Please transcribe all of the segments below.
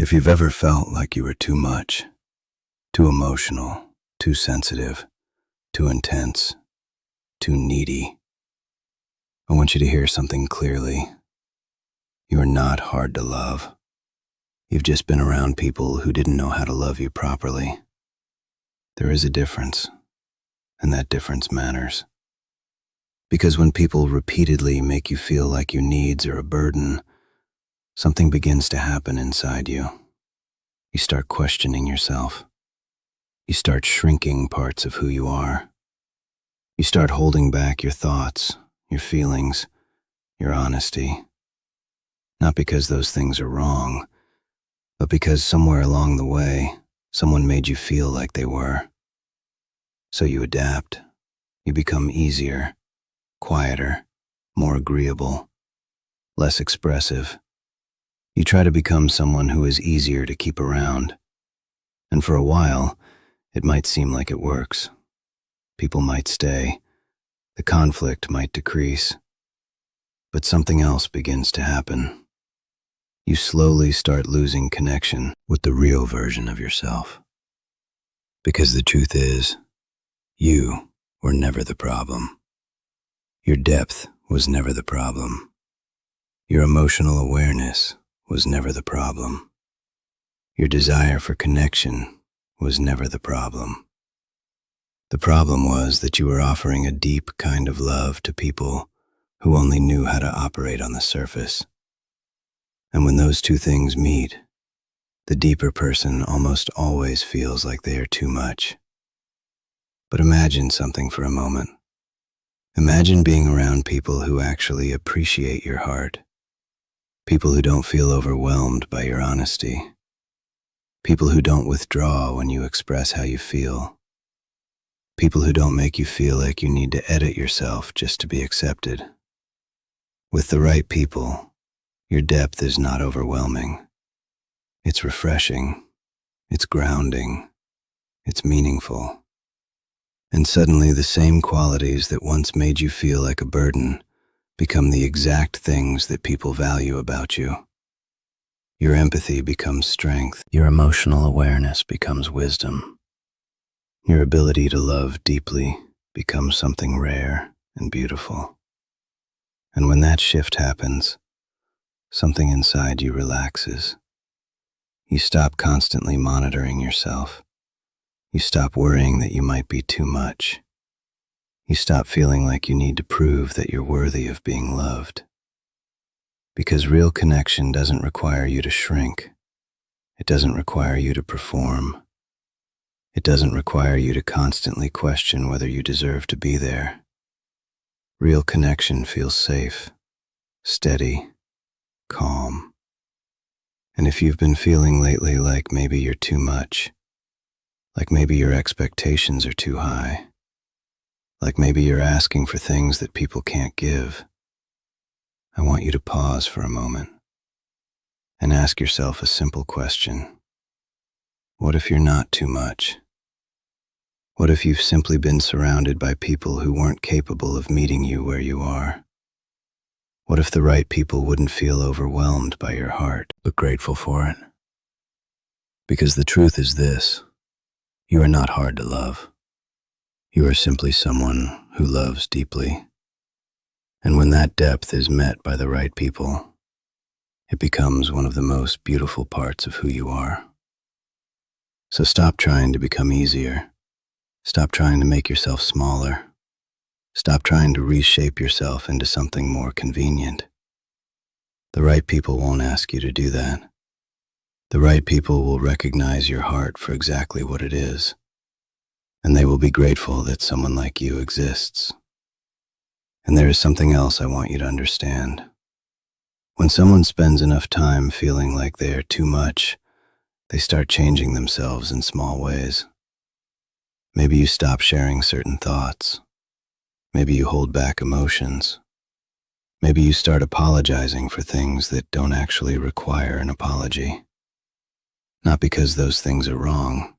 If you've ever felt like you were too much, too emotional, too sensitive, too intense, too needy, I want you to hear something clearly. You are not hard to love. You've just been around people who didn't know how to love you properly. There is a difference, and that difference matters. Because when people repeatedly make you feel like your needs are a burden, something begins to happen inside you. You start questioning yourself. You start shrinking parts of who you are. You start holding back your thoughts, your feelings, your honesty. Not because those things are wrong, but because somewhere along the way, someone made you feel like they were. So you adapt. You become easier, quieter, more agreeable, less expressive. You try to become someone who is easier to keep around. And for a while, it might seem like it works. People might stay. The conflict might decrease. But something else begins to happen. You slowly start losing connection with the real version of yourself. Because the truth is, you were never the problem. Your depth was never the problem. Your emotional awareness was never the problem. Your desire for connection was never the problem. The problem was that you were offering a deep kind of love to people who only knew how to operate on the surface. And when those two things meet, the deeper person almost always feels like they are too much. But imagine something for a moment. Imagine being around people who actually appreciate your heart. People who don't feel overwhelmed by your honesty. People who don't withdraw when you express how you feel. People who don't make you feel like you need to edit yourself just to be accepted. With the right people, your depth is not overwhelming. It's refreshing. It's grounding. It's meaningful. And suddenly the same qualities that once made you feel like a burden become the exact things that people value about you. Your empathy becomes strength. Your emotional awareness becomes wisdom. Your ability to love deeply becomes something rare and beautiful. And when that shift happens, something inside you relaxes. You stop constantly monitoring yourself. You stop worrying that you might be too much. You stop feeling like you need to prove that you're worthy of being loved. Because real connection doesn't require you to shrink. It doesn't require you to perform. It doesn't require you to constantly question whether you deserve to be there. Real connection feels safe, steady, calm. And if you've been feeling lately like maybe you're too much, like maybe your expectations are too high, like maybe you're asking for things that people can't give, I want you to pause for a moment and ask yourself a simple question. What if you're not too much? What if you've simply been surrounded by people who weren't capable of meeting you where you are? What if the right people wouldn't feel overwhelmed by your heart, but grateful for it? Because the truth is this, you are not hard to love. You are simply someone who loves deeply. And when that depth is met by the right people, it becomes one of the most beautiful parts of who you are. So stop trying to become easier. Stop trying to make yourself smaller. Stop trying to reshape yourself into something more convenient. The right people won't ask you to do that. The right people will recognize your heart for exactly what it is, and they will be grateful that someone like you exists. And there is something else I want you to understand. When someone spends enough time feeling like they are too much, they start changing themselves in small ways. Maybe you stop sharing certain thoughts. Maybe you hold back emotions. Maybe you start apologizing for things that don't actually require an apology. Not because those things are wrong,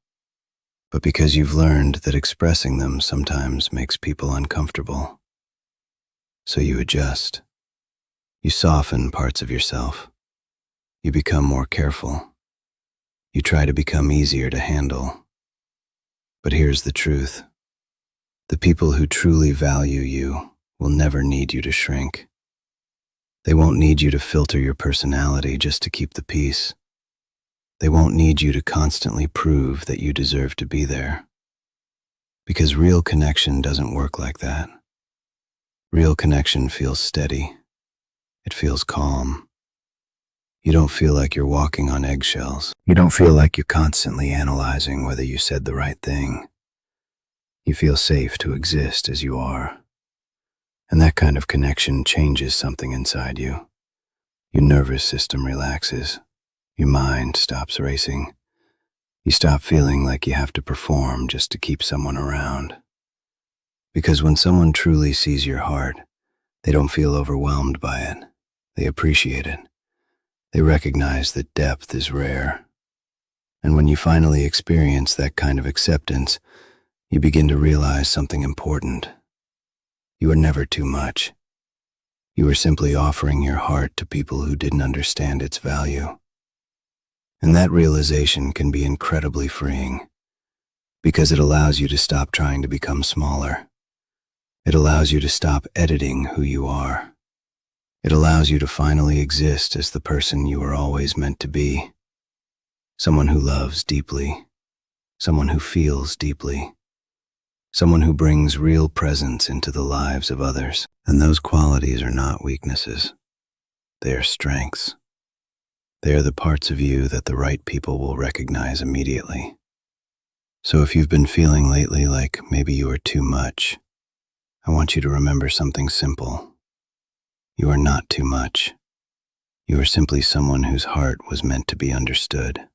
but because you've learned that expressing them sometimes makes people uncomfortable. So you adjust. You soften parts of yourself. You become more careful. You try to become easier to handle. But here's the truth. The people who truly value you will never need you to shrink. They won't need you to filter your personality just to keep the peace. They won't need you to constantly prove that you deserve to be there. Because real connection doesn't work like that. Real connection feels steady. It feels calm. You don't feel like you're walking on eggshells. You don't feel like you're constantly analyzing whether you said the right thing. You feel safe to exist as you are. And that kind of connection changes something inside you. Your nervous system relaxes. Your mind stops racing. You stop feeling like you have to perform just to keep someone around. Because when someone truly sees your heart, they don't feel overwhelmed by it. They appreciate it. They recognize that depth is rare. And when you finally experience that kind of acceptance, you begin to realize something important. You are never too much. You are simply offering your heart to people who didn't understand its value. And that realization can be incredibly freeing, because it allows you to stop trying to become smaller. It allows you to stop editing who you are. It allows you to finally exist as the person you were always meant to be. Someone who loves deeply. Someone who feels deeply. Someone who brings real presence into the lives of others. And those qualities are not weaknesses. They are strengths. They are the parts of you that the right people will recognize immediately. So if you've been feeling lately like maybe you are too much, I want you to remember something simple. You are not too much. You are simply someone whose heart was meant to be understood.